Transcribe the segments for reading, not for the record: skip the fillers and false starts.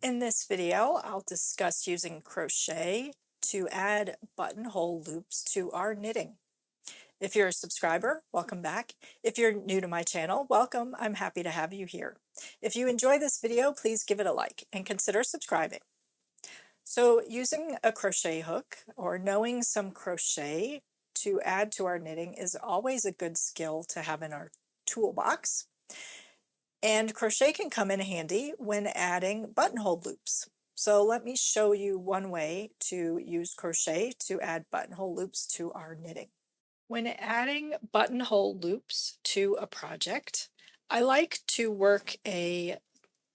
In this video, I'll discuss using crochet to add buttonhole loops to our knitting. If you're a subscriber, welcome back. If you're new to my channel, welcome. I'm happy to have you here. If you enjoy this video, please give it a like and consider subscribing. So using a crochet hook or knowing some crochet to add to our knitting is always a good skill to have in our toolbox. And crochet can come in handy when adding buttonhole loops. So let me show you one way to use crochet to add buttonhole loops to our knitting. When adding buttonhole loops to a project, I like to work a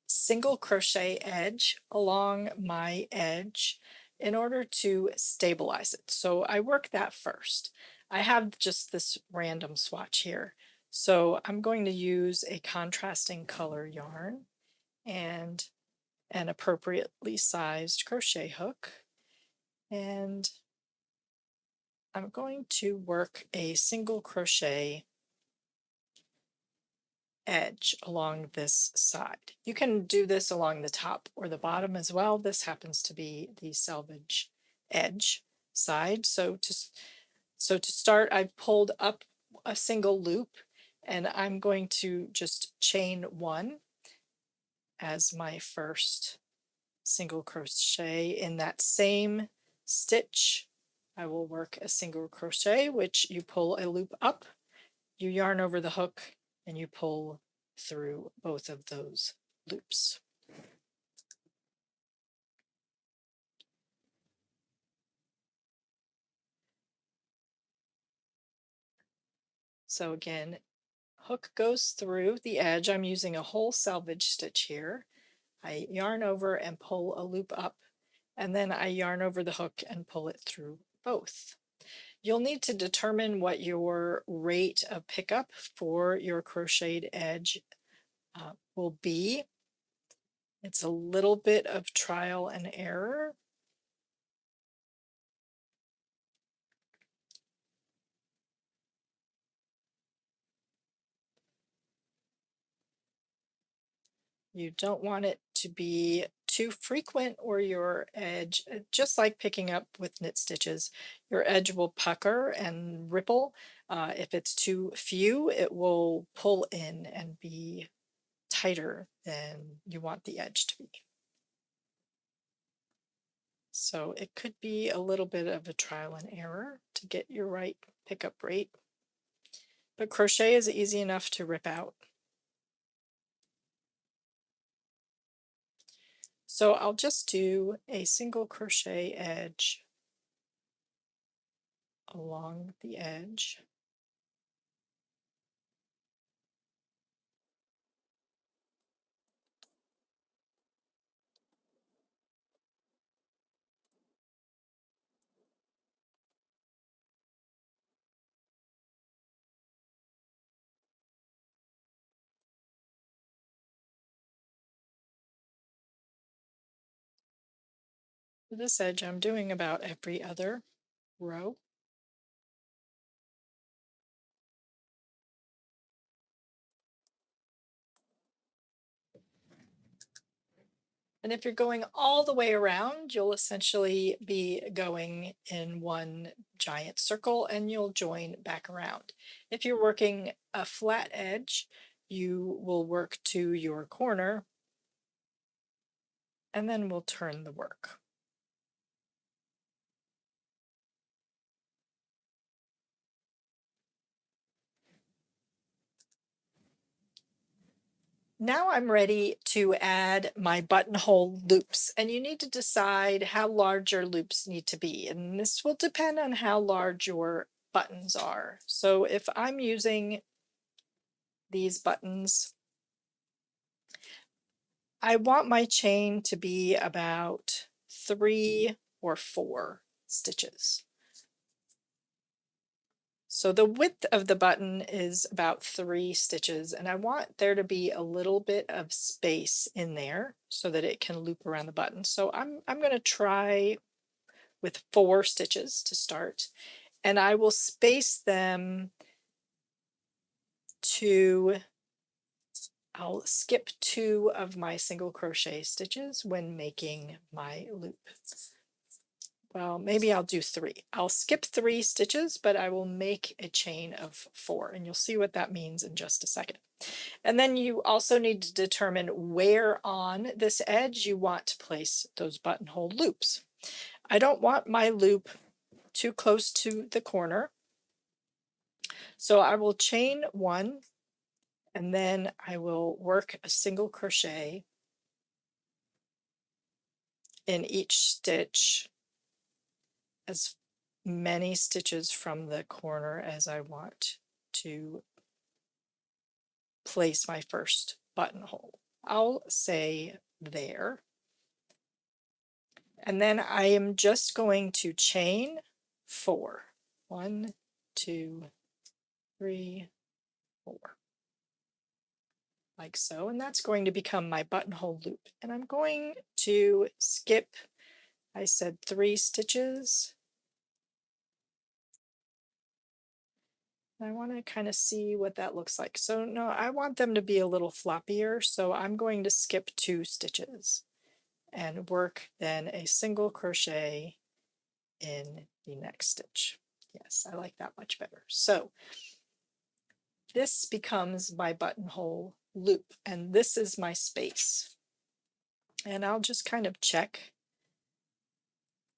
single crochet edge along my edge in order to stabilize it. So I work that first. I have just this random swatch here. So I'm going to use a contrasting color yarn and an appropriately sized crochet hook. And I'm going to work a single crochet edge along this side. You can do this along the top or the bottom as well. This happens to be the selvage edge side. So to start, I've pulled up a single loop and I'm going to just chain one as my first single crochet. In that same stitch, I will work a single crochet, which you pull a loop up, you yarn over the hook, and you pull through both of those loops. So again, hook goes through the edge. I'm using a whole selvage stitch here. I yarn over and pull a loop up, and then I yarn over the hook and pull it through both. You'll need to determine what your rate of pickup for your crocheted edge will be. It's a little bit of trial and error. You don't want it to be too frequent or your edge, just like picking up with knit stitches, your edge will pucker and ripple. If it's too few, it will pull in and be tighter than you want the edge to be. So it could be a little bit of a trial and error to get your right pickup rate, but crochet is easy enough to rip out. So I'll just do a single crochet edge along the edge. For this edge, I'm doing about every other row. And if you're going all the way around, you'll essentially be going in one giant circle and you'll join back around. If you're working a flat edge, you will work to your corner and then we'll turn the work. Now I'm ready to add my buttonhole loops, and you need to decide how large your loops need to be, and this will depend on how large your buttons are. So if I'm using these buttons, I want my chain to be about 3 or 4 stitches. So the width of the button is about 3 stitches, and I want there to be a little bit of space in there so that it can loop around the button. So I'm going to try with 4 stitches to start, and I will space them to I'll skip 2 of my single crochet stitches when making my loop. Well, maybe I'll do 3. I'll skip 3 stitches, but I will make a chain of 4, and you'll see what that means in just a second. And then you also need to determine where on this edge you want to place those buttonhole loops. I don't want my loop too close to the corner, so I will chain 1, and then I will work a single crochet in each stitch, as many stitches from the corner as I want to place my first buttonhole. I'll say there. And then I am just going to chain 4. 1, 2, 3, 4. Like so, and that's going to become my buttonhole loop. And I'm going to skip, I said 3 stitches. I want to kind of see what that looks like. So no, I want them to be a little floppier, so I'm going to skip 2 stitches and work then a single crochet in the next stitch. Yes, I like that much better. So this becomes my buttonhole loop, and this is my space. And I'll just kind of check.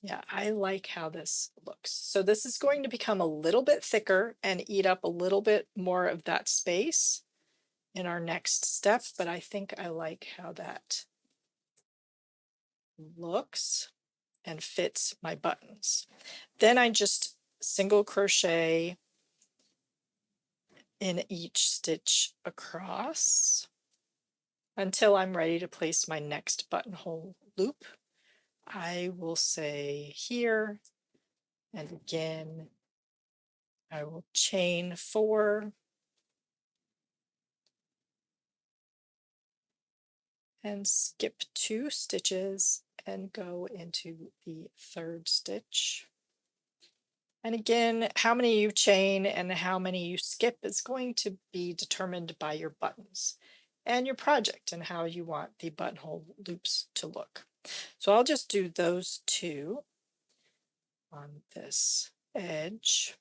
Yeah, I like how this looks. So this is going to become a little bit thicker and eat up a little bit more of that space in our next step, but I think I like how that looks and fits my buttons. Then I just single crochet in each stitch across until I'm ready to place my next buttonhole loop. I will say here, and again, I will chain 4 and skip 2 stitches and go into the 3rd stitch. And again, how many you chain and how many you skip is going to be determined by your buttons and your project and how you want the buttonhole loops to look. So I'll just do those 2 on this edge,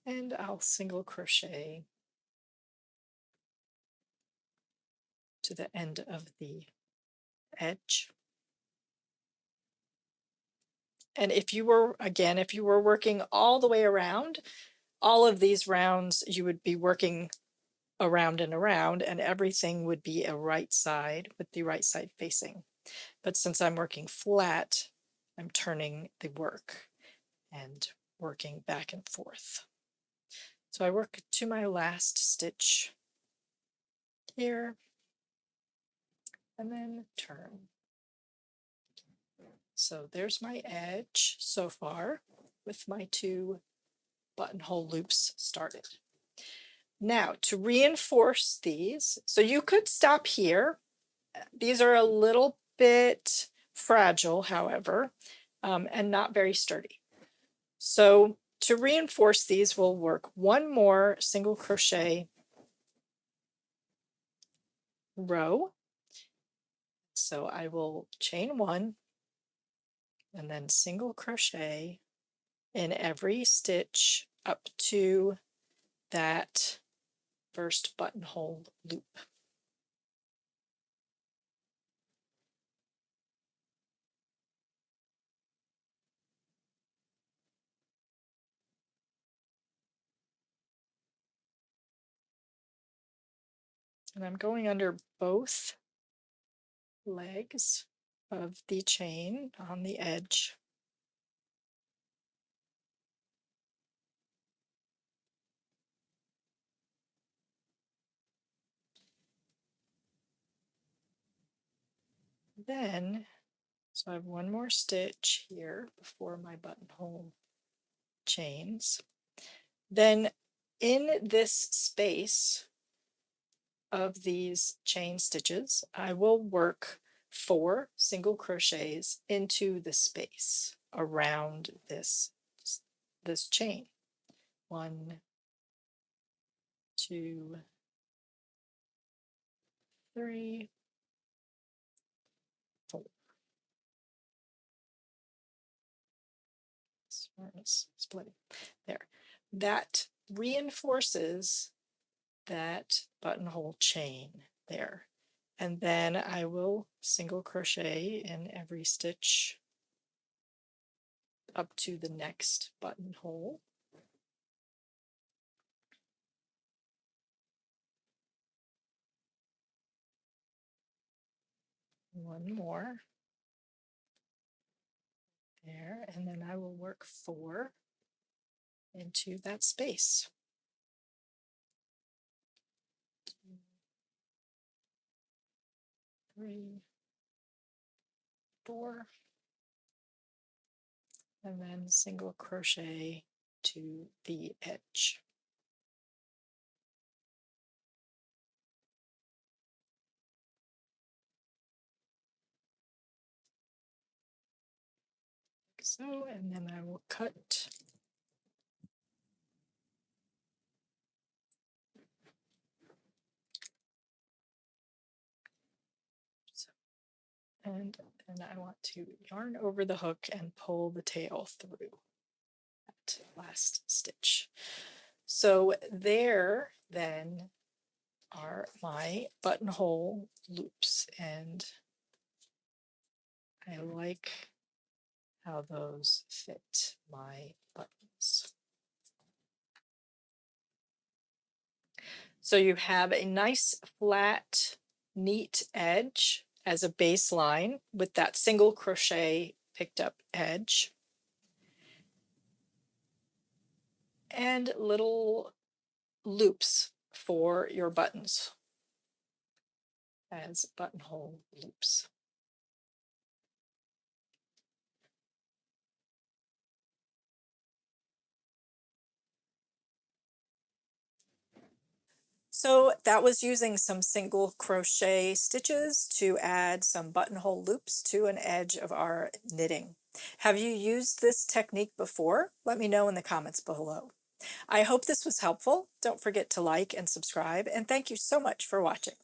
and I'll single crochet to the end of the edge. And if you were, again, if you were working all the way around, all of these rounds, you would be working around and around, and everything would be a right side with the right side facing. But since I'm working flat, I'm turning the work and working back and forth. So I work to my last stitch here and then turn. So there's my edge so far with my 2 buttonhole loops started. Now to reinforce these, so you could stop here. These are a little bit fragile, however, and not very sturdy. So to reinforce these, we'll work 1 more single crochet row. So I will chain 1 and then single crochet in every stitch up to that first buttonhole loop. And I'm going under both legs of the chain on the edge. Then, so I have 1 more stitch here before my buttonhole chains. Then in this space of these chain stitches, I will work 4 single crochets into the space around this chain. 1, 2, 3, 4. Splitting there. That reinforces that buttonhole chain there. And then I will single crochet in every stitch up to the next buttonhole. One more there, and then I will work 4 into that space. 2, 3, 4, and then single crochet to the edge. Like so, and then I will cut and then I want to yarn over the hook and pull the tail through that last stitch. So there then are my buttonhole loops, and I like how those fit my buttons. So you have a nice flat, neat edge as a baseline with that single crochet picked up edge, and little loops for your buttons as buttonhole loops. So that was using some single crochet stitches to add some buttonhole loops to an edge of our knitting. Have you used this technique before? Let me know in the comments below. I hope this was helpful. Don't forget to like and subscribe, and thank you so much for watching.